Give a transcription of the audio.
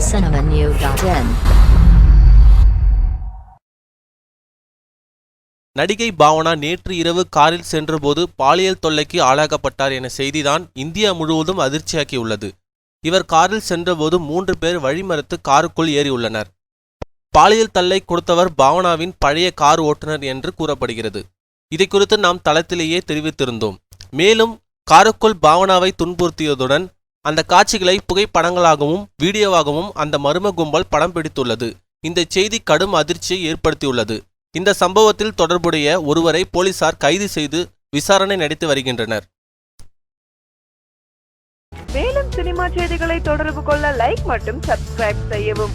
cinemanew.in. நடிகை பாவனா நேற்று இரவு காரில் சென்றபோது பாலியல் தொல்லைக்கு ஆளாக்கப்பட்டார் என செய்திதான் இந்தியா முழுவதும் அதிர்ச்சியாக்கியுள்ளது. இவர் காரில் சென்றபோது 3 பேர் வழிமறித்து காருக்குள் ஏறியுள்ளனர். பாலியல் தொல்லை கொடுத்தவர் பாவனாவின் பழைய கார் ஓட்டுநர் என்று கூறப்படுகிறது. இதை குறித்து நாம் தளத்திலேயே தெரிவித்திருந்தோம். மேலும் காருக்குள் பாவனாவை துன்புறுத்தியதுடன் அந்த காட்சிகளை புகைப்படங்களாகவும் வீடியோவாகவும் அந்த மர்ம கும்பல் படம் பிடித்துள்ளது. இந்த செய்தி கடும் அதிர்ச்சியை ஏற்படுத்தியுள்ளது. இந்த சம்பவத்தில் தொடர்புடைய ஒருவரை போலீசார் கைது செய்து விசாரணை நடத்தி வருகின்றனர். மேலும் சினிமா செய்திகளை தொடர்பு கொள்ள லைக் மற்றும் சப்ஸ்கிரைப் செய்யவும்.